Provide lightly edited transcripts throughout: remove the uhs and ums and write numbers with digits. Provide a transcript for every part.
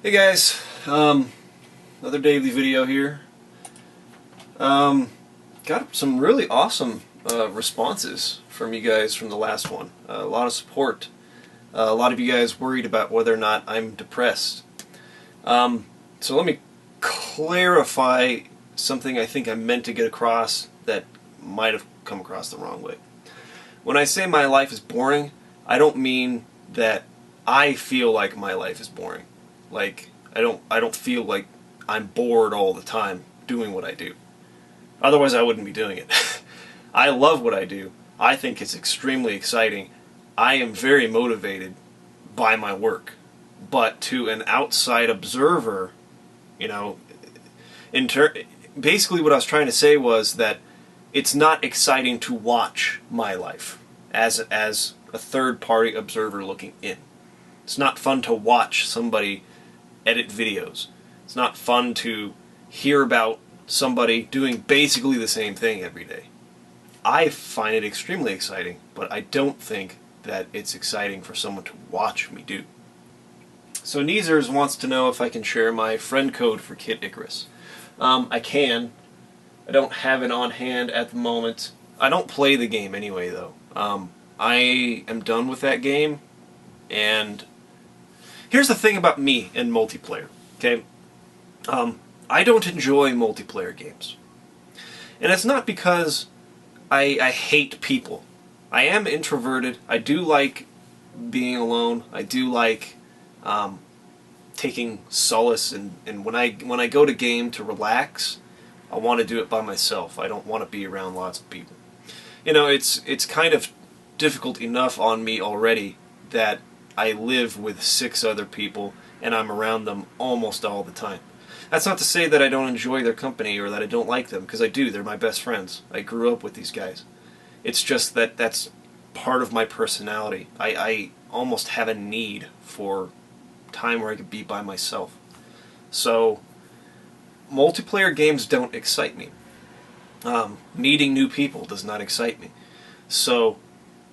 Hey guys, another daily video here. Got some really awesome responses from you guys from the last one. A lot of support. A lot of you guys worried about whether or not I'm depressed. So let me clarify something I think I meant to get across that might have come across the wrong way. When I say my life is boring, I don't mean that I feel like my life is boring. Like, I don't feel like I'm bored all the time doing what I do. Otherwise I wouldn't be doing it. I love what I do. I think it's extremely exciting. I am very motivated by my work. But to an outside observer, you know, basically what I was trying to say was that it's not exciting to watch my life as a third-party observer looking in. It's not fun to watch somebody edit videos. It's not fun to hear about somebody doing basically the same thing every day. I find it extremely exciting, but I don't think that it's exciting for someone to watch me do. So Neezers wants to know if I can share my friend code for Kid Icarus. I can. I don't have it on hand at the moment. I don't play the game anyway, though. I am done with that game, and here's the thing about me and multiplayer, okay? I don't enjoy multiplayer games. And it's not because I hate people. I am introverted. I do like being alone. I do like taking solace, and when I go to game to relax, I want to do it by myself. I don't want to be around lots of people. You know, it's kind of difficult enough on me already that I live with 6 other people and I'm around them almost all the time. That's not to say that I don't enjoy their company or that I don't like them, because I do. They're my best friends. I grew up with these guys. It's just that that's part of my personality. I almost have a need for time where I could be by myself. So multiplayer games don't excite me. Meeting new people does not excite me. So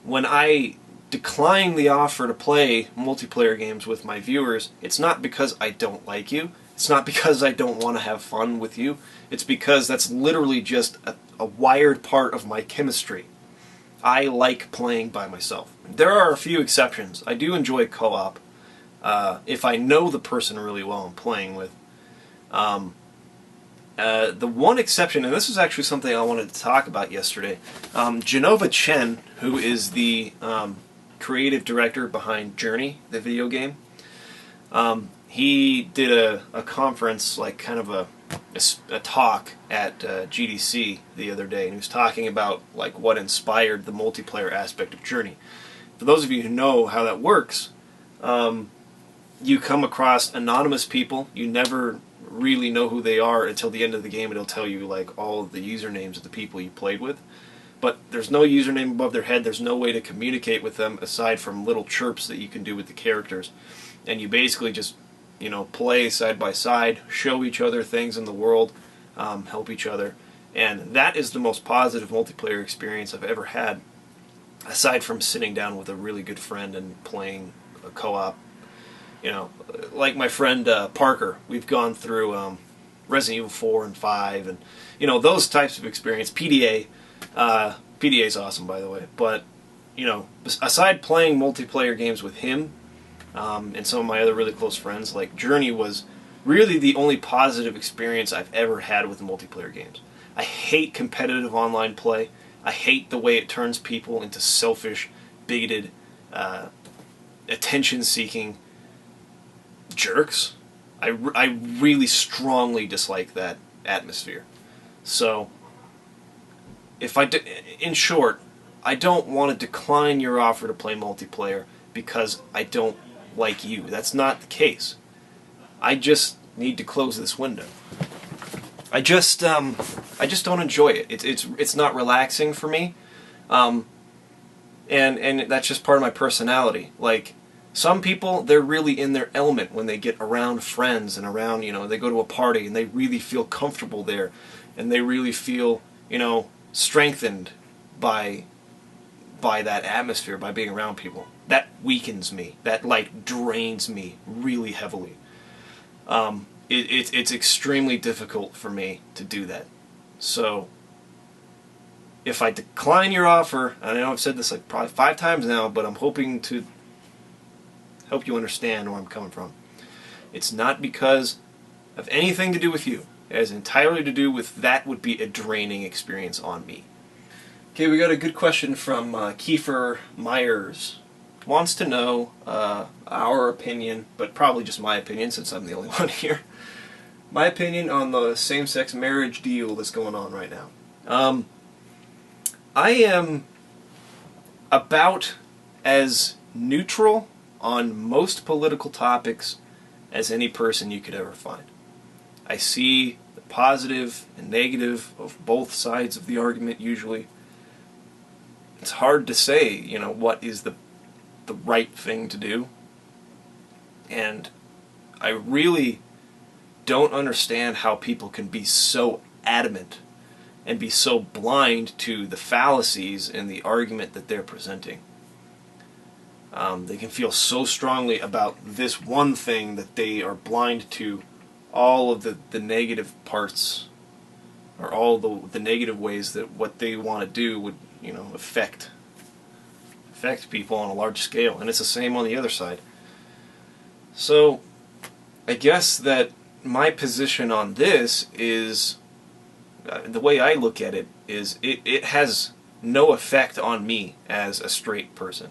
when I decline the offer to play multiplayer games with my viewers, it's not because I don't like you. It's not because I don't want to have fun with you. It's because that's literally just a wired part of my chemistry. I like playing by myself. There are a few exceptions. I do enjoy co-op if I know the person really well I'm playing with. The one exception, and this is actually something I wanted to talk about yesterday, Genova Chen, who is the creative director behind Journey, the video game, he did a conference, like kind of a talk at GDC the other day, and he was talking about like what inspired the multiplayer aspect of Journey. For those of you who know how that works, you come across anonymous people. You never really know who they are until the end of the game. It'll tell you like all of the usernames of the people you played with. But there's no username above their head. There's no way to communicate with them aside from little chirps that you can do with the characters. And you basically just, you know, play side by side, show each other things in the world, help each other. And that is the most positive multiplayer experience I've ever had, aside from sitting down with a really good friend and playing a co-op. You know, like my friend Parker, we've gone through Resident Evil 4 and 5, and, you know, those types of experience. PDA is awesome, by the way, but, you know, aside playing multiplayer games with him and some of my other really close friends, like, Journey was really the only positive experience I've ever had with multiplayer games. I hate competitive online play. I hate the way it turns people into selfish, bigoted, attention-seeking jerks. I really strongly dislike that atmosphere. So, in short, I don't want to decline your offer to play multiplayer because I don't like you. That's not the case. I just need to close this window. I just don't enjoy it. It's not relaxing for me, and that's just part of my personality. Like, some people, they're really in their element when they get around friends and around, you know, they go to a party and they really feel comfortable there, and they really feel, you know, strengthened by that atmosphere, by being around people. That weakens me. That, like, drains me really heavily. It's extremely difficult for me to do that. So if I decline your offer, I know I've said this like probably 5 times now, but I'm hoping to help you understand where I'm coming from. It's not because of anything to do with you. It has entirely to do with that would be a draining experience on me. Okay, we got a good question from Kiefer Myers. Wants to know our opinion, but probably just my opinion since I'm the only one here. My opinion on the same-sex marriage deal that's going on right now. I am about as neutral on most political topics as any person you could ever find. I see the positive and negative of both sides of the argument usually. It's hard to say, what is the right thing to do. And I really don't understand how people can be so adamant and be so blind to the fallacies in the argument that they're presenting. They can feel so strongly about this one thing that they are blind to all of the negative parts, or all the negative ways that what they want to do would affect people on a large scale. And it's the same on the other side. So I guess that my position on this is, the way I look at it is it has no effect on me as a straight person.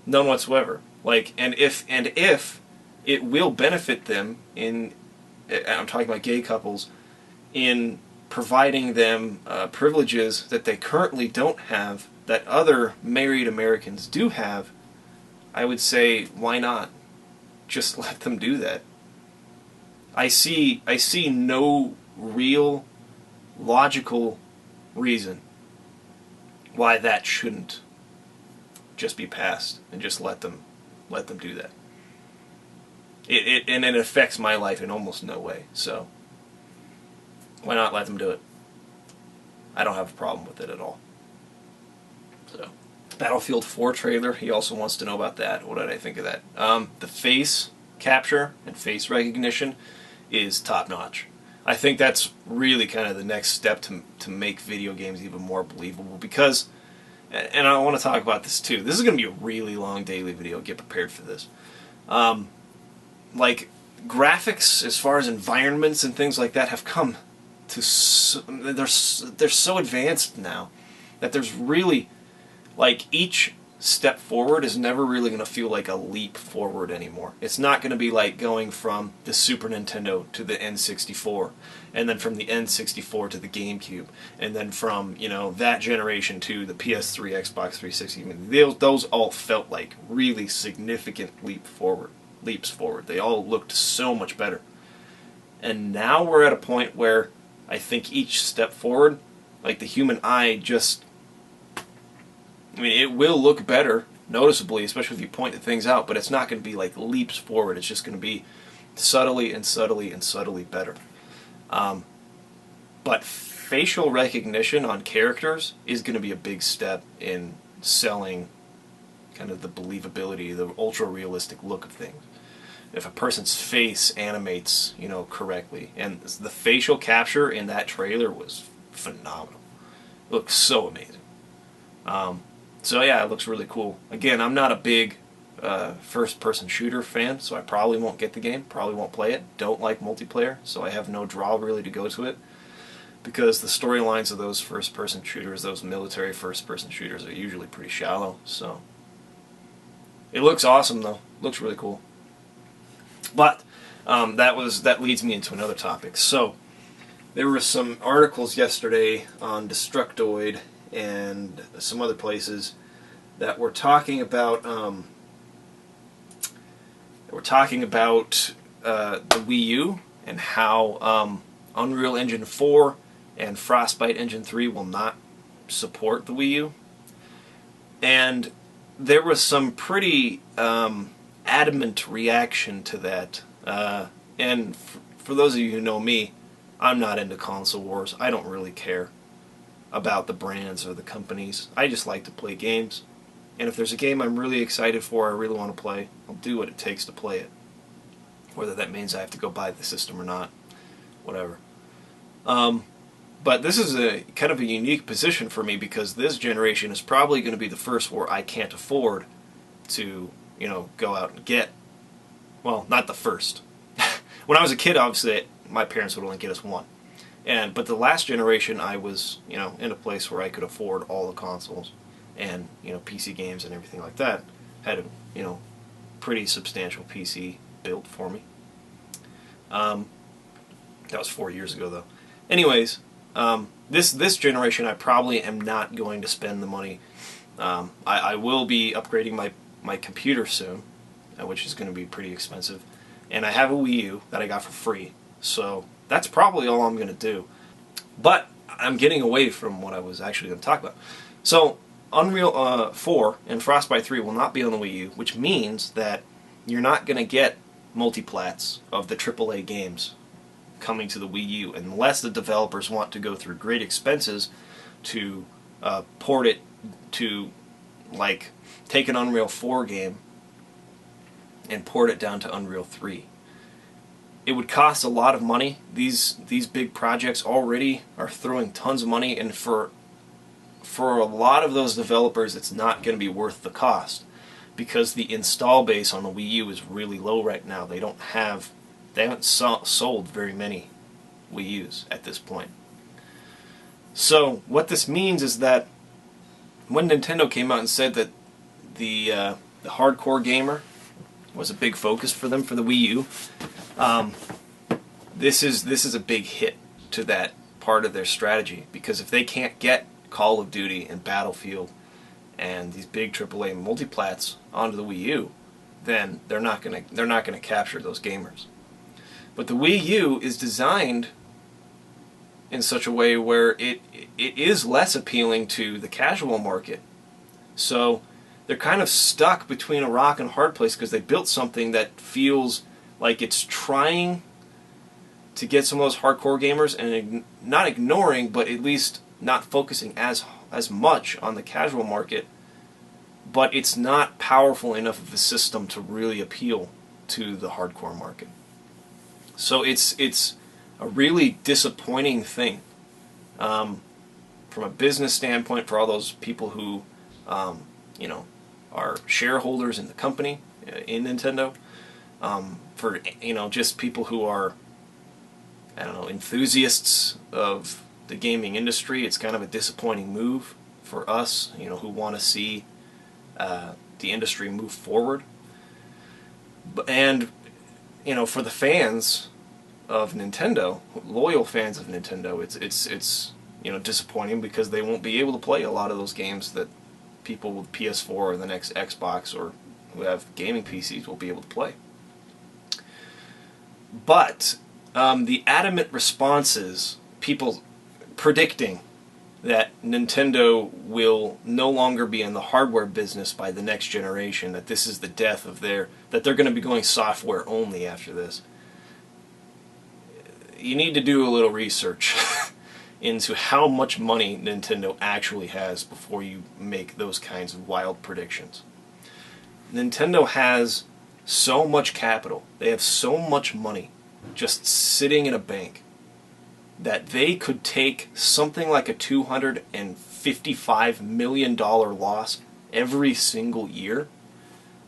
None whatsoever. And if it will benefit them I'm talking about gay couples, in providing them privileges that they currently don't have, that other married Americans do have, I would say, why not? Just let them do that. I see no real logical reason why that shouldn't just be passed and just let them do that. And it affects my life in almost no way. So why not let them do it? I don't have a problem with it at all. So Battlefield 4 trailer, he also wants to know about that. What did I think of that? The face capture and face recognition is top-notch. I think that's really kind of the next step to make video games even more believable, because, and I want to talk about this too, this is going to be a really long daily video, get prepared for this. Graphics, as far as environments and things like that, have come to, they're so advanced now that there's really, each step forward is never really going to feel like a leap forward anymore. It's not going to be like going from the Super Nintendo to the N64, and then from the N64 to the GameCube, and then from that generation to the PS3, Xbox 360. I mean, those all felt like really significant leaps forward. They all looked so much better. And now we're at a point where I think each step forward, the human eye just, it will look better, noticeably, especially if you point the things out, but it's not going to be like leaps forward. It's just going to be subtly and subtly and subtly better. But facial recognition on characters is going to be a big step in selling kind of the believability, the ultra-realistic look of things. If a person's face animates, correctly. And the facial capture in that trailer was phenomenal. It looked so amazing. So yeah, it looks really cool. Again, I'm not a big first-person shooter fan, so I probably won't get the game, probably won't play it. Don't like multiplayer, so I have no draw really to go to it, because the storylines of those first-person shooters, those military first-person shooters, are usually pretty shallow. So it looks awesome, though. It looks really cool. But that leads me into another topic. So there were some articles yesterday on Destructoid and some other places that were talking about the Wii U, and how Unreal Engine 4 and Frostbite Engine 3 will not support the Wii U. And there was some pretty adamant reaction to that. And for those of you who know me, I'm not into console wars. I don't really care about the brands or the companies. I just like to play games. And if there's a game I'm really excited for, I really want to play, I'll do what it takes to play it. whether that means I have to go buy the system or not, whatever. But this is a kind of a unique position for me because this generation is probably going to be the first where I can't afford to, go out and get. Well, not the first. When I was a kid, obviously, my parents would only get us one. But the last generation, I was, in a place where I could afford all the consoles and, PC games and everything like that. Had a, pretty substantial PC built for me. That was 4 years ago, though. Anyways, this generation, I probably am not going to spend the money. I will be upgrading my computer soon, which is going to be pretty expensive. And I have a Wii U that I got for free, so that's probably all I'm going to do. But I'm getting away from what I was actually going to talk about. So Unreal 4 and Frostbite 3 will not be on the Wii U, which means that you're not going to get multiplats of the AAA games coming to the Wii U unless the developers want to go through great expenses to port it to, like, take an Unreal 4 game and port it down to Unreal 3. It would cost a lot of money. These big projects already are throwing tons of money, and for a lot of those developers, it's not going to be worth the cost because the install base on the Wii U is really low right now. They haven't sold very many Wii U's at this point. So what this means is that when Nintendo came out and said that the hardcore gamer was a big focus for them for the Wii U, this is a big hit to that part of their strategy, because if they can't get Call of Duty and Battlefield and these big AAA multiplats onto the Wii U, then they're not gonna capture those gamers. But the Wii U is designed in such a way where it is less appealing to the casual market. So they're kind of stuck between a rock and a hard place because they built something that feels like it's trying to get some of those hardcore gamers and not ignoring, but at least not focusing as much on the casual market, but it's not powerful enough of a system to really appeal to the hardcore market. So it's a really disappointing thing from a business standpoint for all those people who are shareholders in the company, in Nintendo, for just people who are, I don't know, enthusiasts of the gaming industry. It's kind of a disappointing move for us, who want to see the industry move forward. And for the fans of Nintendo, loyal fans of Nintendo, it's disappointing because they won't be able to play a lot of those games that people with PS4 or the next Xbox or who have gaming PCs will be able to play. But the adamant responses, people predicting that Nintendo will no longer be in the hardware business by the next generation, that this is the death of that they're going to be going software only after this. You need to do a little research into how much money Nintendo actually has before you make those kinds of wild predictions. Nintendo has so much capital, they have so much money just sitting in a bank, that they could take something like a $255 million loss every single year,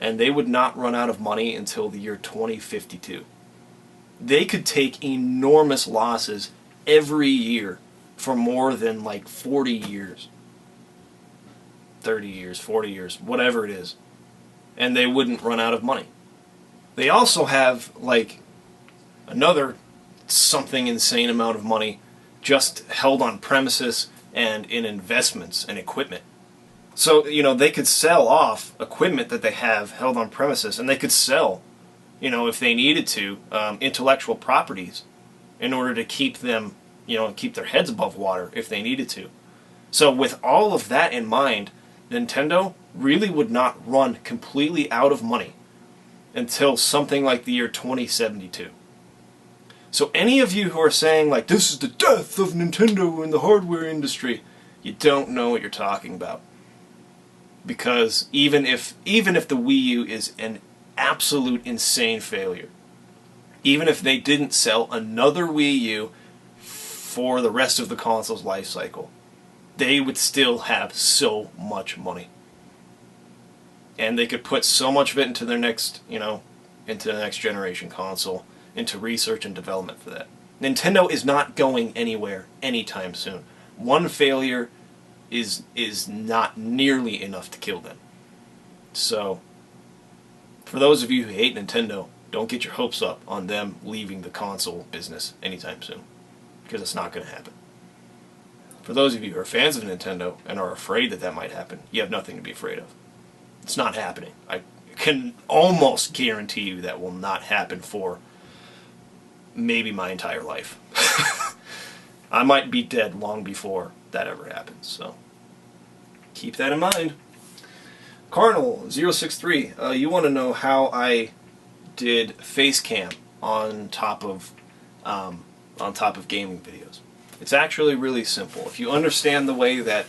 and they would not run out of money until the year 2052. They could take enormous losses every year for more than like 40 years, 30 years, 40 years, whatever it is, and they wouldn't run out of money. They also have like another something insane amount of money just held on premises and in investments and equipment. So, they could sell off equipment that they have held on premises, and they could sell, if they needed to, intellectual properties in order to keep them, keep their heads above water if they needed to. So with all of that in mind, Nintendo really would not run completely out of money until something like the year 2072. So any of you who are saying, like, this is the death of Nintendo in the hardware industry, you don't know what you're talking about. Because even if the Wii U is an absolute insane failure, even if they didn't sell another Wii U for the rest of the console's life cycle, they would still have so much money. And they could put so much of it into their next, into the next generation console, into research and development for that. Nintendo is not going anywhere anytime soon. One failure is not nearly enough to kill them. So, for those of you who hate Nintendo, don't get your hopes up on them leaving the console business anytime soon, because it's not going to happen. For those of you who are fans of Nintendo and are afraid that that might happen, you have nothing to be afraid of. It's not happening. I can almost guarantee you that will not happen for maybe my entire life. I might be dead long before that ever happens, so keep that in mind. Carnal063, you want to know how I did face cam on top of gaming videos. It's actually really simple. If you understand the way that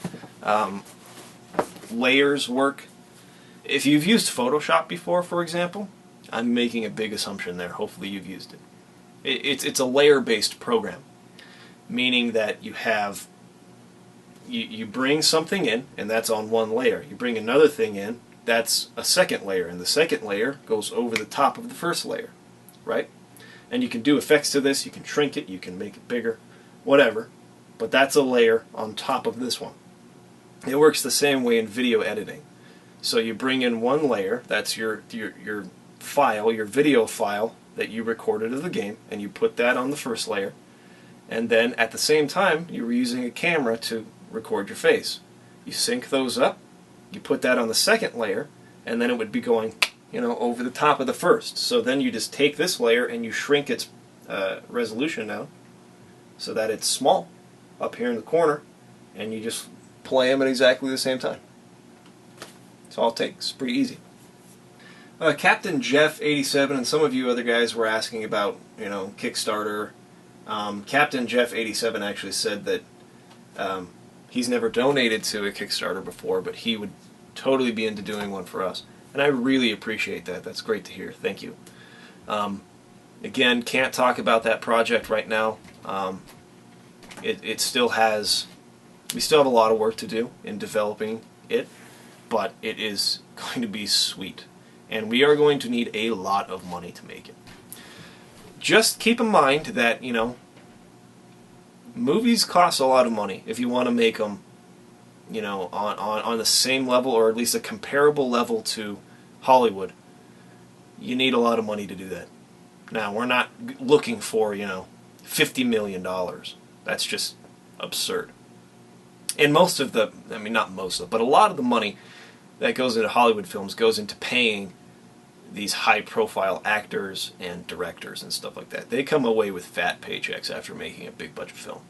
layers work, if you've used Photoshop before, for example, I'm making a big assumption there. Hopefully you've used it. It's a layer-based program, meaning that you bring something in, and that's on one layer. You bring another thing in, that's a second layer, and the second layer goes over the top of the first layer, right? And you can do effects to this, you can shrink it, you can make it bigger, whatever, but that's a layer on top of this one. It works the same way in video editing. So you bring in one layer, that's your file, your video file that you recorded of the game, and you put that on the first layer, and then at the same time you were using a camera to record your face. You sync those up, you put that on the second layer, and then it would be going, over the top of the first. So then you just take this layer and you shrink its resolution down so that it's small up here in the corner, and you just play them at exactly the same time. That's all it takes. It's pretty easy. Captain Jeff 87 and some of you other guys were asking about, Kickstarter. Captain Jeff 87 actually said that he's never donated to a Kickstarter before, but he would totally be into doing one for us. And I really appreciate that. That's great to hear. Thank you. Again, can't talk about that project right now. It still has, we still have a lot of work to do in developing it, but it is going to be sweet. And we are going to need a lot of money to make it. Just keep in mind that, movies cost a lot of money if you want to make them, on the same level, or at least a comparable level to Hollywood. You need a lot of money to do that. Now, we're not looking for, $50 million. That's just absurd. And most of the, not most of, but a lot of the money that goes into Hollywood films goes into paying these high-profile actors and directors and stuff like that. They come away with fat paychecks after making a big-budget film.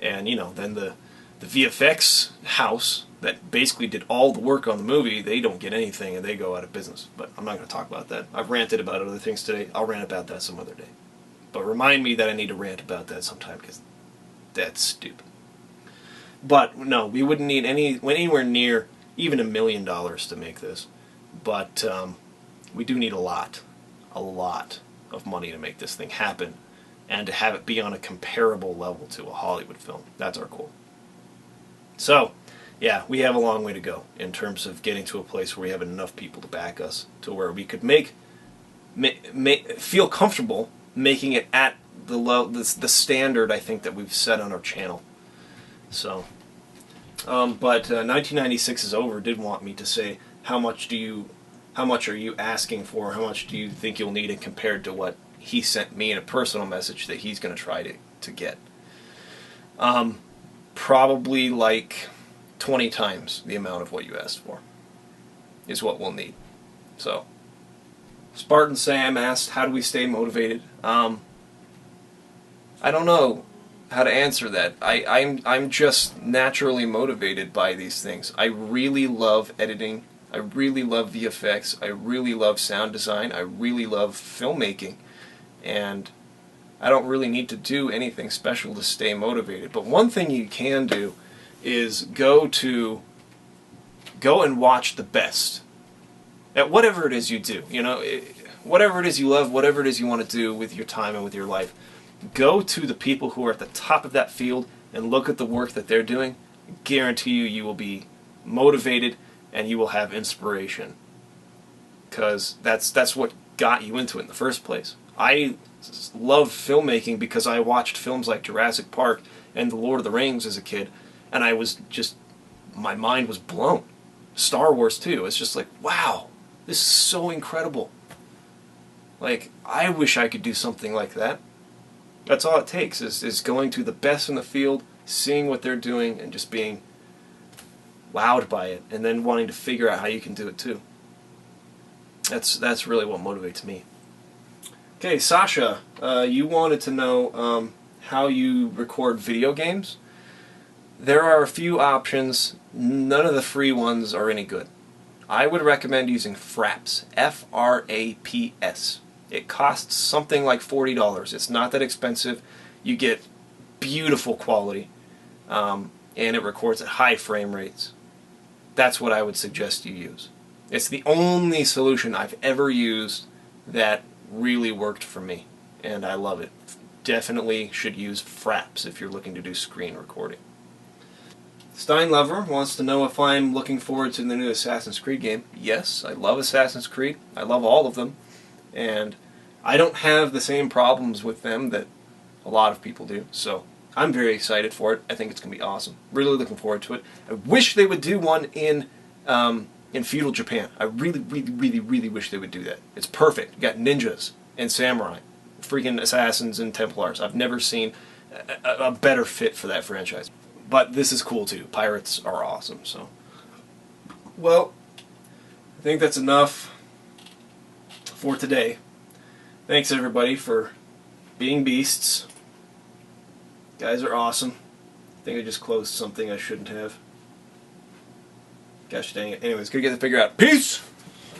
And, then the VFX house that basically did all the work on the movie, they don't get anything and they go out of business. But I'm not going to talk about that. I've ranted about other things today. I'll rant about that some other day. But remind me that I need to rant about that sometime, because that's stupid. But, no, we wouldn't need anywhere near even $1 million to make this. But we do need a lot of money to make this thing happen, and to have it be on a comparable level to a Hollywood film. That's our goal. So, yeah, we have a long way to go in terms of getting to a place where we have enough people to back us to where we could feel comfortable making it at the standard, I think, that we've set on our channel. So, but 1996 is over did want me to say, how much are you asking for? How much do you think you'll need, and compared to what he sent me in a personal message that he's going to try to get? Probably like 20 times the amount of what you asked for is what we'll need. So, Spartan Sam asked, how do we stay motivated? I don't know how to answer that. I'm just naturally motivated by these things. I really love editing. I really love VFX. I really love sound design. I really love filmmaking. And I don't really need to do anything special to stay motivated. But one thing you can do is go and watch the best at whatever it is you do. whatever it is you love, whatever it is you want to do with your time and with your life, go to the people who are at the top of that field and look at the work that they're doing. I guarantee you, you will be motivated and you will have inspiration, because that's what got you into it in the first place. I love filmmaking because I watched films like Jurassic Park and The Lord of the Rings as a kid, and I was just, my mind was blown. Star Wars too. It's just like, wow, this is so incredible. Like, I wish I could do something like that. That's all it takes, is going to the best in the field, seeing what they're doing, and just being wowed by it, and then wanting to figure out how you can do it too. That's really what motivates me. Okay, Sasha, you wanted to know how you record video games. There are a few options. None of the free ones are any good. I would recommend using Fraps. F-R-A-P-S. It costs something like $40. It's not that expensive. You get beautiful quality, and it records at high frame rates. That's what I would suggest you use. It's the only solution I've ever used that really worked for me, and I love it. Definitely should use Fraps if you're looking to do screen recording. Steinlever wants to know if I'm looking forward to the new Assassin's Creed game. Yes, I love Assassin's Creed. I love all of them. And I don't have the same problems with them that a lot of people do. So I'm very excited for it. I think it's going to be awesome. Really looking forward to it. I wish they would do one in feudal Japan. I really, really, really, really wish they would do that. It's perfect. You got ninjas and samurai, freaking assassins and Templars. I've never seen a better fit for that franchise. But this is cool too. Pirates are awesome. So, well, I think that's enough for today. Thanks everybody for being beasts. You guys are awesome. I think I just closed something I shouldn't have. Gosh dang it. Anyways, gonna get to figure out. Peace!